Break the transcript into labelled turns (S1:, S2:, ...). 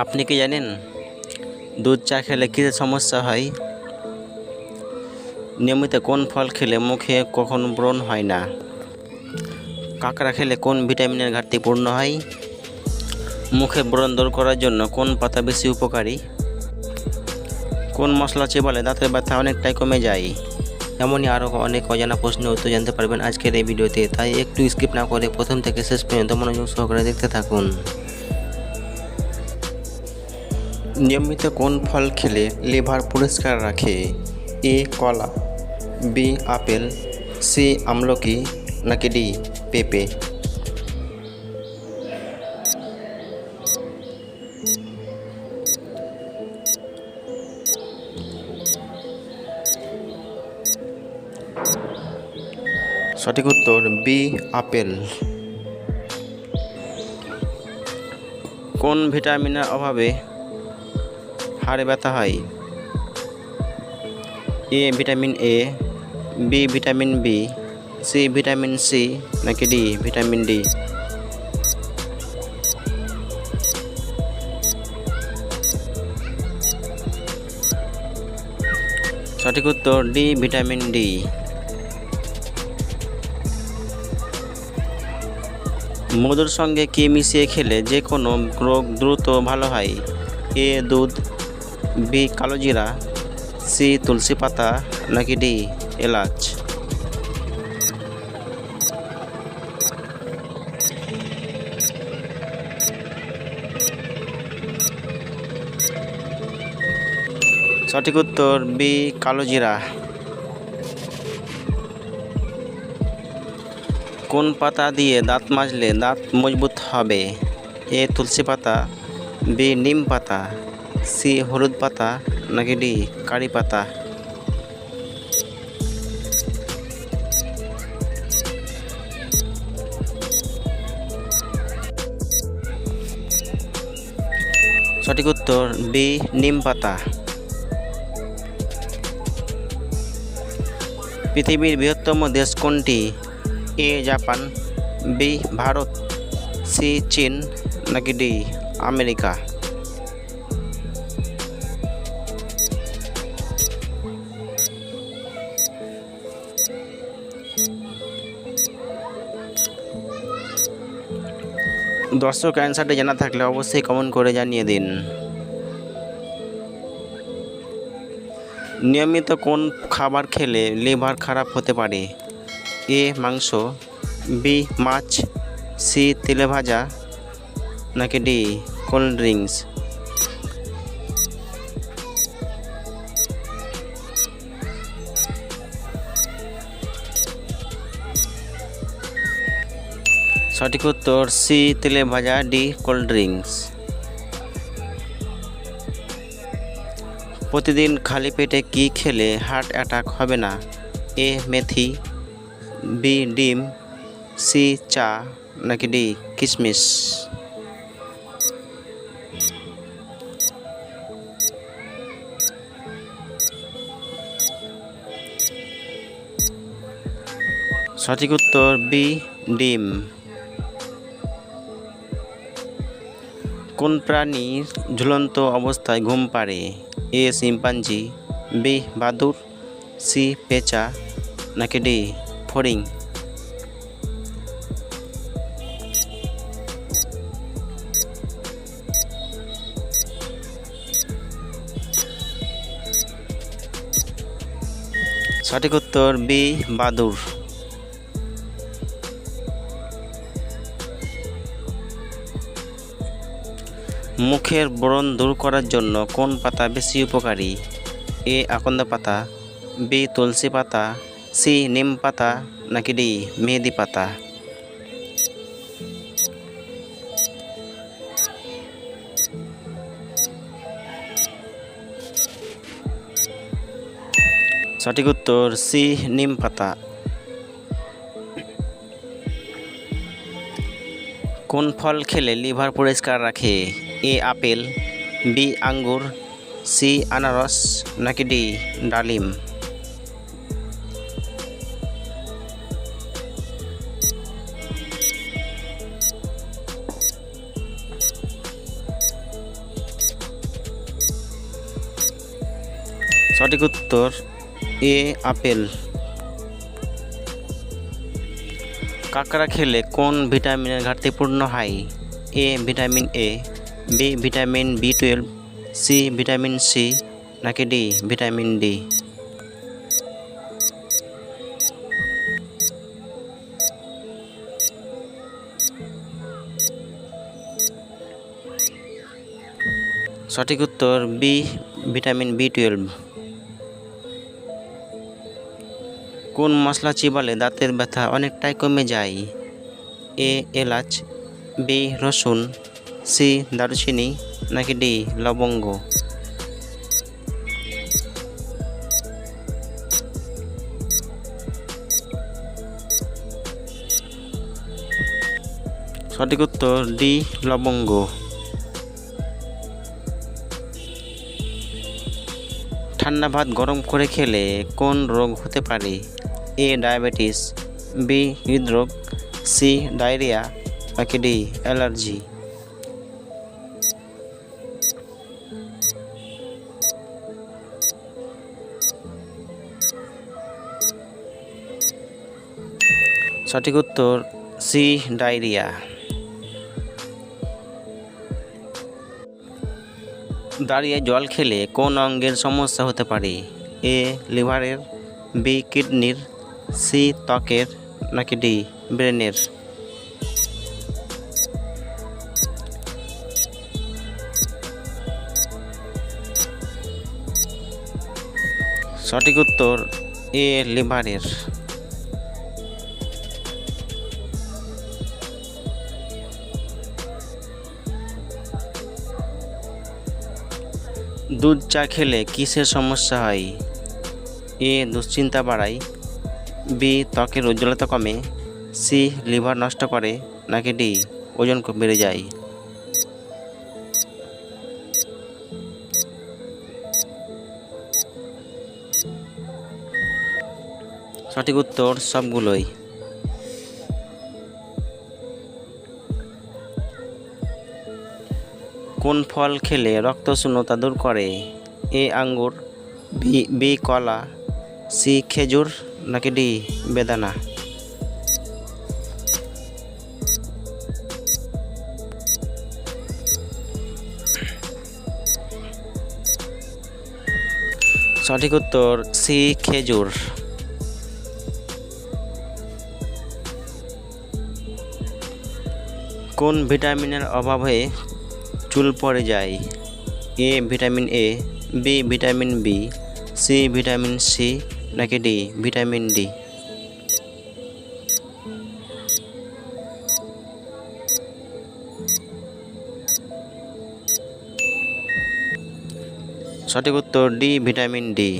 S1: আপনি কি জানেন দুধ চা খেলে কিসের সমস্যা হয়? নিয়মিত কোন ফল খেলে মুখে কখনো ব্রণ হয় না? কাঁকড়া খেলে কোন ভিটামিনের ঘাটতি পূর্ণ হয়? মুখে ব্রণ দূর করার জন্য কোন পাতা বেশি উপকারী? কোন মশলা চিবালে দাঁতের ব্যথা অনেকটাই কমে যায়? এমনই আরও অনেক অজানা প্রশ্নের উত্তর জানতে পারবেন আজকের এই ভিডিওতে, তাই একটু স্কিপ না করে প্রথম থেকে শেষ পর্যন্ত মনোযোগ সহকারে দেখতে থাকুন। নিয়মিত কোন ফল খেলে লিভার পরিষ্কার রাখে? এ কলা, বি আপেল, সি আমলকি, নাকি ডি পেঁপে? সঠিক উত্তর বি আপেল। কোন ভিটামিনের অভাবে হাড়ে ব্যথা হয়? A vitamin A, B vitamin B, C vitamin C, নাকি ডি ভিটামিন ডি? সঠিক উত্তর ডি ভিটামিন ডি। মধুর সঙ্গে কি মিশিয়ে খেলে যে কোনো রোগ দ্রুত ভালো হয়? এ দুধ, বি কালোজিরা, সি তুলসী পাতা, নাকি ডি এলাচ? সঠিক উত্তর বি কালোজিরা। কোন পাতা দিয়ে দাঁত মাজলে দাঁত মজবুত হবে? এ তুলসী পাতা, বি নিম পাতা, সি হলুদ পাতা, নাকি ডি কারি পাতা? সঠিক উত্তর বি নিম পাতা। পৃথিবীর বৃহত্তম দেশ কোনটি? A Japan, B Bharat, C চীন, নাকি ডি আমেরিকা? দর্শক, অ্যান্সারটি জানা থাকলে অবশ্যই কমেন্ট করে জানিয়ে দিন। নিয়মিত কোন খাবার খেলে লিভার খারাপ হতে পারে? এ মাংস, বি মাছ, সি তেলে ভাজা, নাকি ডি কোল্ড ড্রিঙ্কস? সঠিক উত্তর সি তেলে ভাজা, ডি কোল্ড ড্রিঙ্কস। প্রতিদিন খালি পেটে কি খেলে হার্ট অ্যাটাক হবে না? এ মেথি, বি ডিম, সি চা, নাকি ডি কিশমিশ? সঠিক উত্তর বি ডিম। কোন প্রাণী ঝুলন্ত অবস্থায় ঘুম পাড়ে? এ শিম্পাঞ্জি, বি বাদুড়, সি পেঁচা, নাকি ডি ফড়িং? সঠিক উত্তর বি বাদুড়। মুখের ব্রণ দূর করার জন্য কোন পাতা বেশি উপকারী? এ আকন্দ পাতা, বি তুলসী পাতা, সি নিম পাতা, নাকি ডি মেহেদি পাতা? সঠিক উত্তর সি নিম পাতা। কোন ফল খেলে লিভার পরিষ্কার রাখে? এ আপেল, বি আঙ্গুর, সি আনারস, নাকি ডি ডালিম? সঠিক উত্তর এ আপেল। কাঁকড়া খেলে কোন ভিটামিনের ঘাটতি পূর্ণ হয়? A vitamin A, B vitamin B12, C vitamin C, নাকি ডি ভিটামিন ডি? সঠিক উত্তর বি ভিটামিন B12। কোন মশলা চিবালে দাঁতের ব্যথা অনেকটাই কমে যায়? এ এলাচ, বি রসুন, সি দারুচিনি, নাকি ডি লবঙ্গ? সঠিক উত্তর ডি লবঙ্গ। ঠান্ডা ভাত গরম করে খেলে কোন রোগ হতে পারে? এ ডায়াবেটিস, বি হৃদরোগ, সি ডায়রিয়া, নাকি ডি অ্যালার্জি? সঠিক উত্তর সি ডায়রিয়া। দাঁড়িয়ে জল খেলে কোন অঙ্গের সমস্যা হতে পারে? এ লিভারের, বি কিডনির, সি ত্বকের, নাকি ডি ব্রেনের? সঠিক উত্তর এ লিভারের। দুধ চা খেলে কিসের সমস্যা হয়? এ দুশ্চিন্তা বাড়ায়, বি ত্বকের উজ্জ্বলতা কমে, সি লিভার নষ্ট করে, নাকি ডি ওজন বেড়ে যায়? সঠিক উত্তর সবগুলোই। কোন ফল খেলে রক্ত শূন্যতা দূর করে? এ আঙ্গুর, বি কলা, সি খেজুর, নাকি ডি বেদানা? সঠিক উত্তর সি খেজুর। কোন ভিটামিনের অভাবে চুল পড়ে যায়? A vitamin A, B vitamin B, C vitamin C, নাকি ডি ভিটামিন ডি? সঠিক উত্তর ডি ভিটামিন ডি।